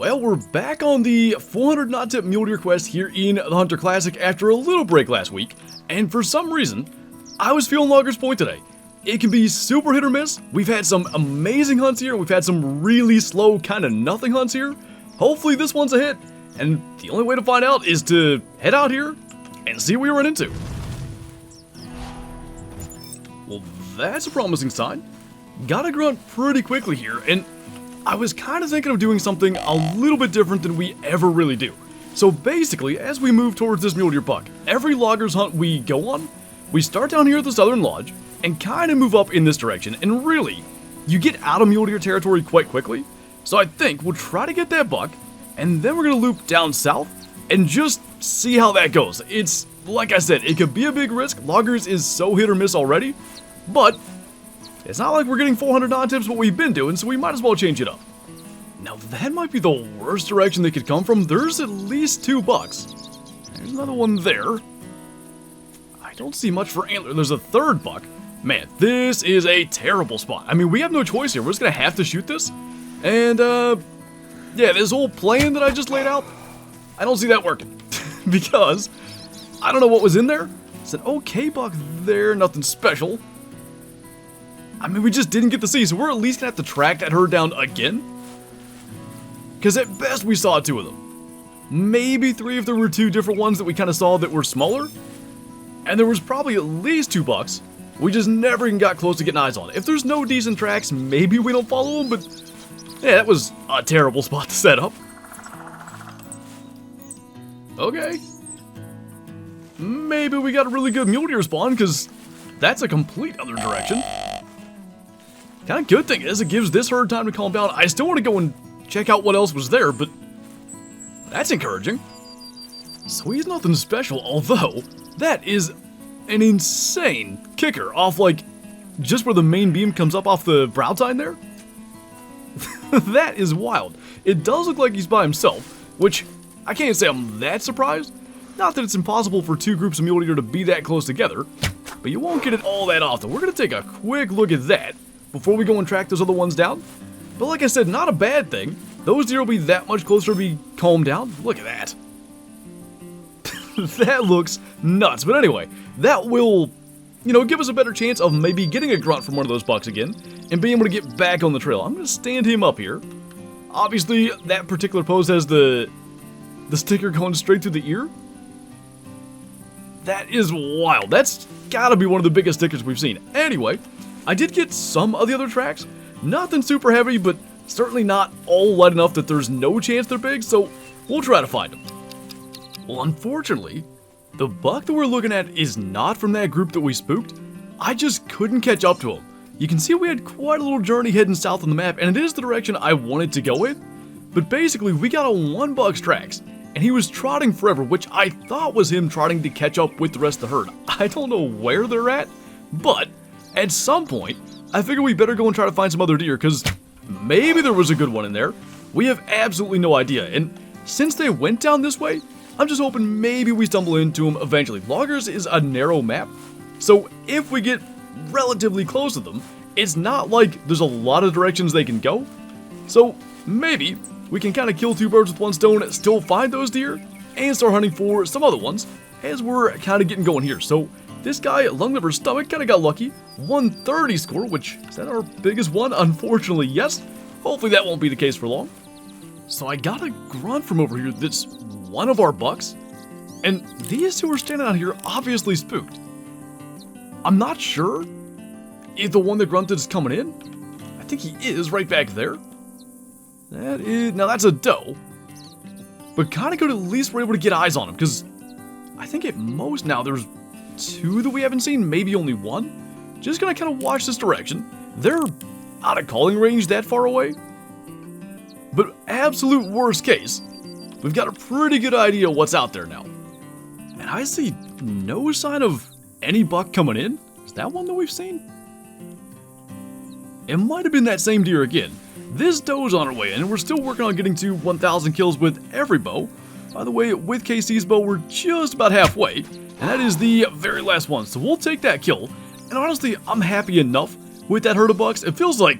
Well, we're back on the 400 knot tip mule deer quest here in the Hunter Classic after a little break last week, and for some reason, I was feeling Logger's Point today. It can be super hit or miss. We've had some amazing hunts here, and we've had some really slow, kind of nothing hunts here. Hopefully this one's a hit, and the only way to find out is to head out here and see what we run into. Well, that's a promising sign. Got a grunt pretty quickly here, and I was kind of thinking of doing something a little bit different than we ever really do. So basically, as we move towards this mule deer buck, every loggers hunt we go on, we start down here at the Southern Lodge and kind of move up in this direction, and really, you get out of mule deer territory quite quickly. So I think we'll try to get that buck, and then we're going to loop down south and just see how that goes. It's, like I said, it could be a big risk. Loggers is so hit or miss already, but it's not like we're getting 400 non-tips what we've been doing, so we might as well change it up. Now that might be the worst direction they could come from. There's at least 2 bucks. There's another one there. I don't see much for antler. There's a 3rd buck. Man, this is a terrible spot. I mean, we have no choice here. We're just gonna have to shoot this. And, yeah, this whole plan that I just laid out, I don't see that working. Because I don't know what was in there. It's an okay buck there, nothing special. I mean, we just didn't get to see, so we're at least gonna have to track that herd down again. Because at best we saw 2 of them. Maybe 3 if there were 2 different ones that we kind of saw that were smaller. And there was probably at least 2 bucks. We just never even got close to getting eyes on. If there's no decent tracks, maybe we don't follow them, but yeah, that was a terrible spot to set up. Okay. Maybe we got a really good mule deer spawn, because that's a complete other direction. Kind of good thing is it gives this herd time to calm down. I still want to go and check out what else was there, but that's encouraging. So he's nothing special, although that is an insane kicker off, like, just where the main beam comes up off the brow tine there. That is wild. It does look like he's by himself, which I can't say I'm that surprised. Not that it's impossible for 2 groups of mule deer to be that close together, but you won't get it all that often. We're going to take a quick look at that before we go and track those other ones down. But like I said, not a bad thing. Those deer will be that much closer to be calmed down. Look at that. That looks nuts. But anyway, that will, you know, give us a better chance of maybe getting a grunt from one of those bucks again and being able to get back on the trail. I'm going to stand him up here. Obviously, that particular pose has the sticker going straight through the ear. That is wild. That's got to be one of the biggest stickers we've seen. Anyway, I did get some of the other tracks. Nothing super heavy, but certainly not all light enough that there's no chance they're big, so we'll try to find them. Well, unfortunately, the buck that we're looking at is not from that group that we spooked. I just couldn't catch up to him. You can see we had quite a little journey heading south on the map, and it is the direction I wanted to go with. But basically, we got on 1 buck's tracks, and he was trotting forever, which I thought was him trotting to catch up with the rest of the herd. I don't know where they're at, but at some point, I figured we better go and try to find some other deer, because maybe there was a good one in there. We have absolutely no idea, and since they went down this way, I'm just hoping maybe we stumble into them eventually. Loggers is a narrow map, so if we get relatively close to them, it's not like there's a lot of directions they can go. So maybe we can kind of kill 2 birds with 1 stone, still find those deer, and start hunting for some other ones as we're kind of getting going here. So this guy, lung liver stomach, kind of got lucky. 130 score, which is that our biggest one? Unfortunately, yes. Hopefully that won't be the case for long. So I got a grunt from over here that's one of our bucks, and these 2 are standing out here obviously spooked. I'm not sure if the one that grunted is coming in. I think he is right back there. That is, now that's a doe, but kind of good at least we're able to get eyes on him, because I think at most now there's 2 that we haven't seen, maybe only 1. Just gonna kind of watch this direction. They're out of calling range that far away, but absolute worst case, we've got a pretty good idea what's out there now. And I see no sign of any buck coming in. Is that one that we've seen? It might have been that same deer again. This doe's on her way in, and we're still working on getting to 1,000 kills with every bow. By the way, with KC's bow, we're just about halfway, and that is the very last one, so we'll take that kill. And honestly, I'm happy enough with that herd of bucks. It feels like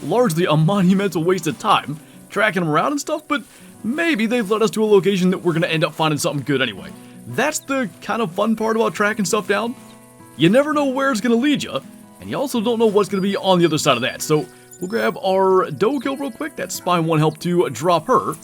largely a monumental waste of time tracking them around and stuff, but maybe they've led us to a location that we're going to end up finding something good anyway. That's the kind of fun part about tracking stuff down. You never know where it's going to lead you, and you also don't know what's going to be on the other side of that. So we'll grab our doe kill real quick. That spine 1 help to drop her.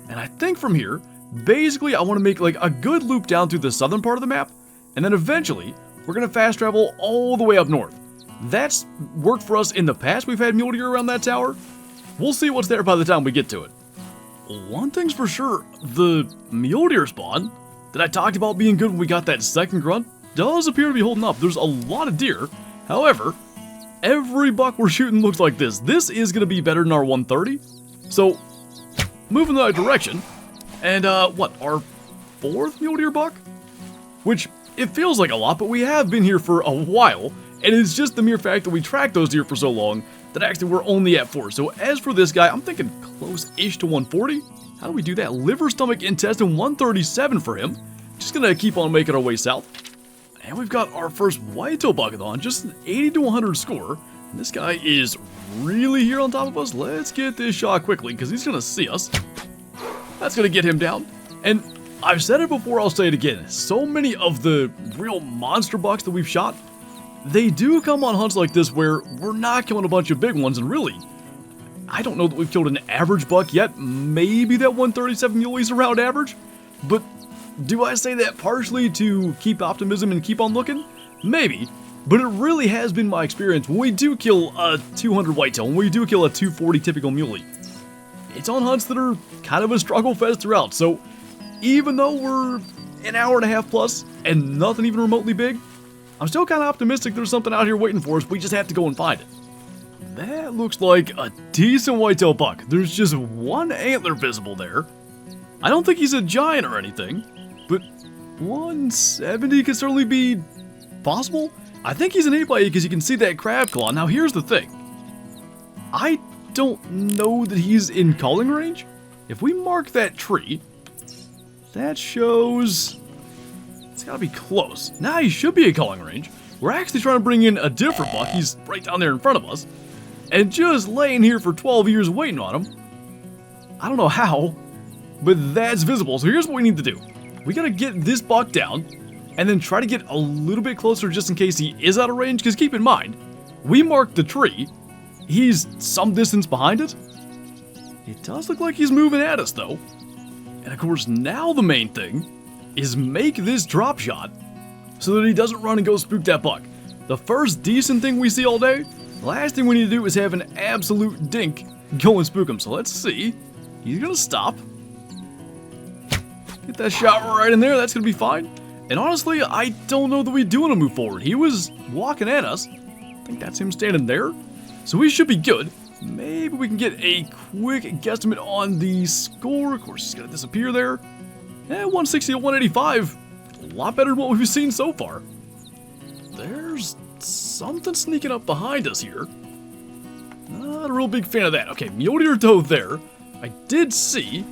And I think from here, basically I want to make like a good loop down through the southern part of the map, and then eventually we're going to fast travel all the way up north. That's worked for us in the past. We've had mule deer around that tower. We'll see what's there by the time we get to it. One thing's for sure, the mule deer spawn that I talked about being good when we got that second grunt does appear to be holding up. There's a lot of deer. However, every buck we're shooting looks like this. This is going to be better than our 130. So, moving in the right direction. And, what, our 4th mule deer buck? Which, it feels like a lot, but we have been here for a while. And it's just the mere fact that we tracked those deer for so long that actually we're only at 4. So as for this guy, I'm thinking close-ish to 140. How do we do that? Liver, stomach, intestine, 137 for him. Just gonna keep on making our way south. And we've got our first whitetail bucket on, just an 80 to 100 score. And this guy is really here on top of us. Let's get this shot quickly, because he's gonna see us. That's gonna get him down. And I've said it before, I'll say it again. So many of the real monster bucks that we've shot, they do come on hunts like this where we're not killing a bunch of big ones, and really, I don't know that we've killed an average buck yet. Maybe that 137 mule's around average, but do I say that partially to keep optimism and keep on looking? Maybe, but it really has been my experience when we do kill a 200 whitetail, when we do kill a 240 typical muley. It's on hunts that are kind of a struggle fest throughout, so even though we're an hour and a half plus and nothing even remotely big, I'm still kind of optimistic there's something out here waiting for us. We just have to go and find it. That looks like a decent whitetail buck. There's just one antler visible there. I don't think he's a giant or anything, but 170 could certainly be possible. I think he's an 8x8 because you can see that crab claw. Now here's the thing. I don't know that he's in calling range. If we mark that tree, that shows it's gotta be close. Now he should be in calling range. We're actually trying to bring in a different buck. He's right down there in front of us. And just laying here for 12 years waiting on him. I don't know how, but that's visible. So here's what we need to do. We gotta get this buck down and then try to get a little bit closer just in case he is out of range. Because keep in mind, we marked the tree. He's some distance behind it. It does look like he's moving at us though. And of course now the main thing is make this drop shot so that he doesn't run and go spook that buck. The first decent thing we see all day, the last thing we need to do is have an absolute dink go and spook him. So let's see. He's gonna stop. Get that shot right in there, that's gonna be fine. And honestly, I don't know that we do want to move forward. He was walking at us. I think that's him standing there. So we should be good. Maybe we can get a quick guesstimate on the score. Of course, he's gonna disappear there. 160 to 185, a lot better than what we've seen so far. There's something sneaking up behind us here. Not a real big fan of that. Okay, mule deer doe there. I did see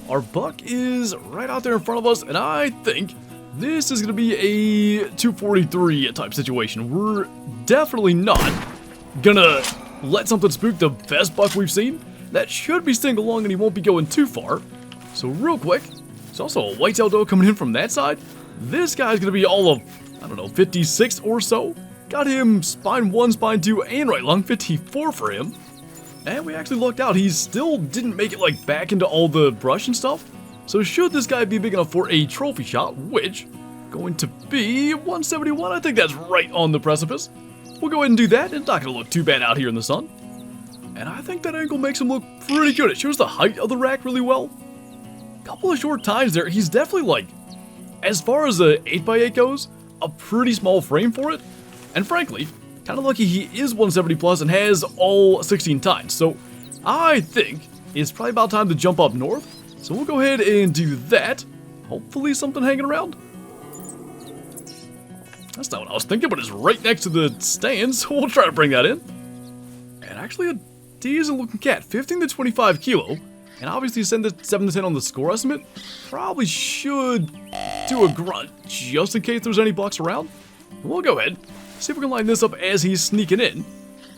our buck is right out there in front of us, and I think this is going to be a 243 type situation. We're definitely not going to let something spook the best buck we've seen. That should be staying along and he won't be going too far. So real quick, there's also a whitetail doe coming in from that side. This guy's going to be all of, I don't know, 56 or so. Got him spine 1, spine 2, and right lung, 54 for him. And we actually lucked out. He still didn't make it like back into all the brush and stuff. So should this guy be big enough for a trophy shot, which going to be 171, I think that's right on the precipice. We'll go ahead and do that. It's not going to look too bad out here in the sun. And I think that angle makes him look pretty good. It shows the height of the rack really well. Couple of short times there. He's definitely like, as far as a 8x8 goes, a pretty small frame for it. And frankly, kind of lucky he is 170 plus and has all 16 tines. So I think it's probably about time to jump up north. So we'll go ahead and do that. Hopefully something hanging around. That's not what I was thinking, but it's right next to the stands, so we'll try to bring that in. And actually a decent looking cat, 15 to 25 kilo. And obviously send the 7 to 10 on the score estimate. Probably should do a grunt, just in case there's any bucks around. We'll go ahead, see if we can line this up as he's sneaking in.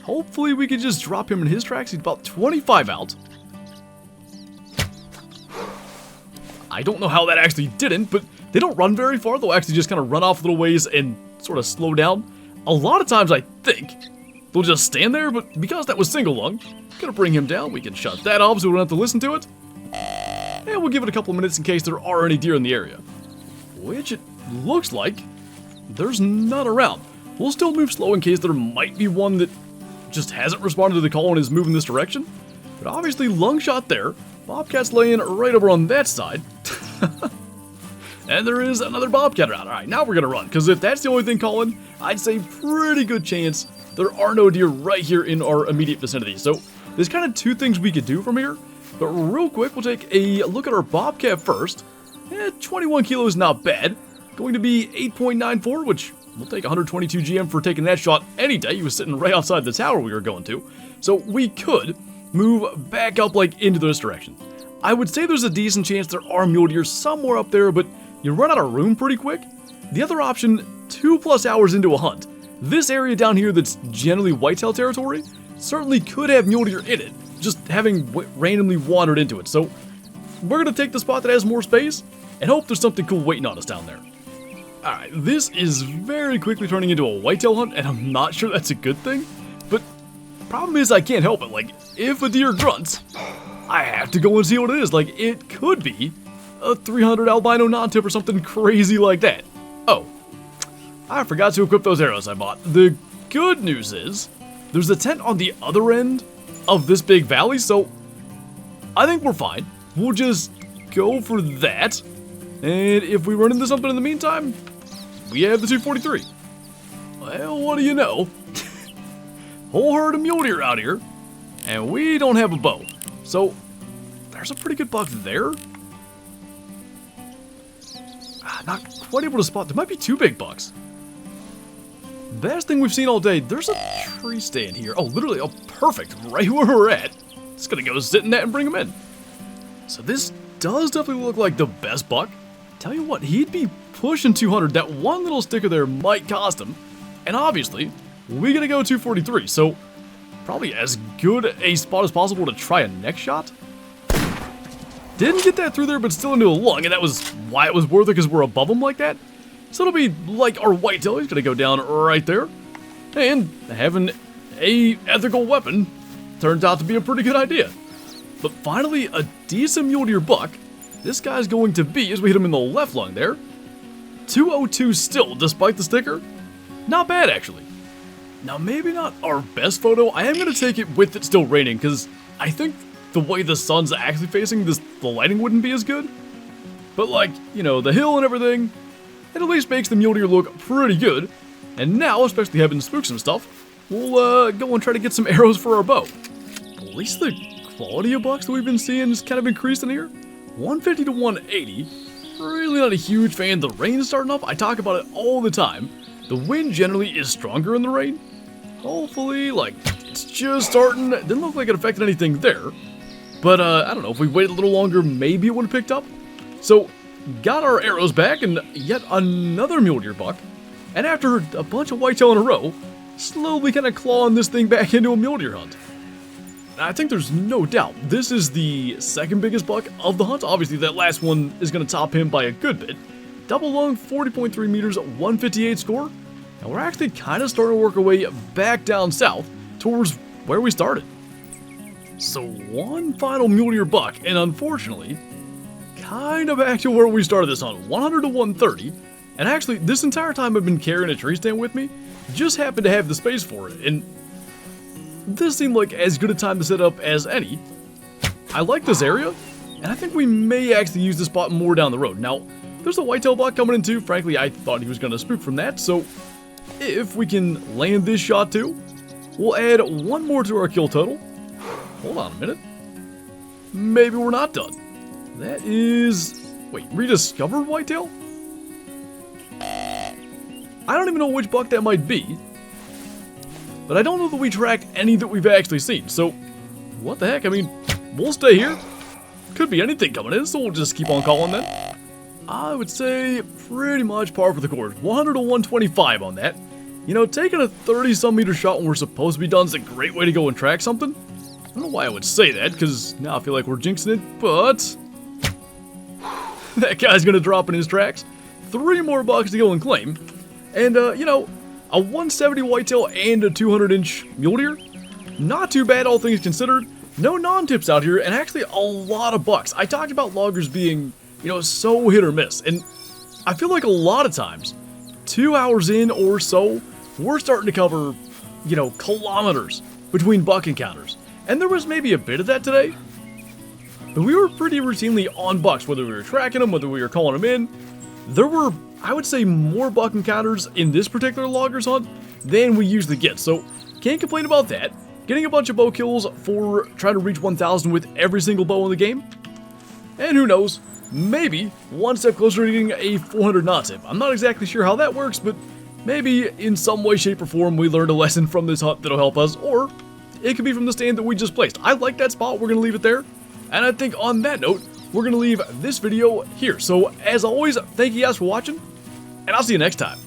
Hopefully we can just drop him in his tracks. He's about 25 out. I don't know how that actually didn't, but they don't run very far. They'll actually just kind of run off a little ways and sort of slow down. A lot of times, I think, they'll just stand there, but because that was single lung, gonna bring him down. We can shut that off so we don't have to listen to it. And we'll give it a couple of minutes in case there are any deer in the area. Which it looks like there's none around. We'll still move slow in case there might be one that just hasn't responded to the call and is moving this direction. But obviously, lung shot there. Bobcat's laying right over on that side. And there is another bobcat around. Alright, now we're gonna run, because if that's the only thing calling, I'd say pretty good chance there are no deer right here in our immediate vicinity. So there's kind of two things we could do from here. But real quick, we'll take a look at our bobcat first. 21 kilos is not bad. Going to be 8.94, which we'll take 122 GM for taking that shot any day. He was sitting right outside the tower we were going to. So we could move back up like into this direction. I would say there's a decent chance there are mule deer somewhere up there, but you run out of room pretty quick. The other option, 2+ hours into a hunt. This area down here that's generally whitetail territory certainly could have mule deer in it, just having randomly wandered into it. So we're going to take the spot that has more space and hope there's something cool waiting on us down there. Alright, this is very quickly turning into a whitetail hunt, and I'm not sure that's a good thing, but problem is I can't help it. Like, if a deer grunts, I have to go and see what it is. Like, it could be a 300 albino non-tip or something crazy like that. Oh, I forgot to equip those arrows I bought. The good news is, there's a tent on the other end of this big valley, so I think we're fine. We'll just go for that, and if we run into something in the meantime, we have the 243. Well, what do you know? Whole herd of mule deer out here, and we don't have a bow. So, there's a pretty good buck there. Not quite able to spot. There might be two big bucks. Best thing we've seen all day. There's a tree stand here. Oh, literally, oh, perfect. Right where we're at. Just gonna go sit in that and bring him in. So this does definitely look like the best buck. Tell you what, he'd be pushing 200. That one little sticker there might cost him. And obviously, we're gonna go 243. So probably as good a spot as possible to try a neck shot. Didn't get that through there, but still into a lung, and that was why it was worth it, because we're above him like that. So it'll be like our whitetail. He's gonna go down right there. And having a ethical weapon turns out to be a pretty good idea. But finally, a decent mule deer buck. This guy's going to be, as we hit him in the left lung there, 202 still, despite the sticker. Not bad, actually. Now, maybe not our best photo. I am going to take it with it still raining, because I think the way the sun's actually facing, the lighting wouldn't be as good. But like, you know, the hill and everything, it at least makes the mule deer look pretty good. And now, especially having spooked some stuff, we'll go and try to get some arrows for our bow. At least the quality of bucks that we've been seeing has kind of increased in here. 150 to 180. Really not a huge fan. The rain's starting up. I talk about it all the time. The wind generally is stronger in the rain. Hopefully, like, it's just starting. It didn't look like it affected anything there. But, I don't know, if we waited a little longer, maybe it would have picked up. So, got our arrows back, and yet another mule deer buck. And after a bunch of whitetail in a row, slowly kind of clawing this thing back into a mule deer hunt. I think there's no doubt this is the second biggest buck of the hunt. Obviously, that last one is going to top him by a good bit. Double lung, 40.3 meters, 158 score. And we're actually kind of starting to work our way back down south towards where we started. So one final mule deer buck, and unfortunately, kind of back to where we started this hunt, 100 to 130. And actually, this entire time I've been carrying a tree stand with me, just happened to have the space for it. And this seemed like as good a time to set up as any. I like this area, and I think we may actually use this spot more down the road. Now, there's a whitetail buck coming in too. Frankly, I thought he was going to spook from that, so if we can land this shot too, we'll add one more to our kill total. Hold on a minute. Maybe we're not done. That is... wait, rediscovered whitetail? I don't even know which buck that might be. But I don't know that we track any that we've actually seen, so what the heck? I mean, we'll stay here. Could be anything coming in, so we'll just keep on calling then. I would say pretty much par for the course. 100 to 125 on that. You know, taking a 30-some meter shot when we're supposed to be done is a great way to go and track something. I don't know why I would say that, because now I feel like we're jinxing it, but... That guy's gonna drop in his tracks. 3 more bucks to go and claim. And, you know, a 170 whitetail and a 200-inch mule deer. Not too bad, all things considered. No non-tips out here, and actually a lot of bucks. I talked about loggers being, you know, so hit or miss, and I feel like a lot of times, 2 hours in or so, we're starting to cover, you know, kilometers between buck encounters. And there was maybe a bit of that today, but we were pretty routinely on bucks, whether we were tracking them, whether we were calling them in. There were, I would say, more buck encounters in this particular loggers hunt than we usually get, so can't complain about that. Getting a bunch of bow kills for trying to reach 1,000 with every single bow in the game. And who knows, maybe one step closer to getting a 400 knot tip. I'm not exactly sure how that works, but maybe in some way, shape, or form we learned a lesson from this hunt that'll help us, or it could be from the stand that we just placed. I like that spot, we're going to leave it there. And I think on that note, we're going to leave this video here. So as always, thank you guys for watching, and I'll see you next time.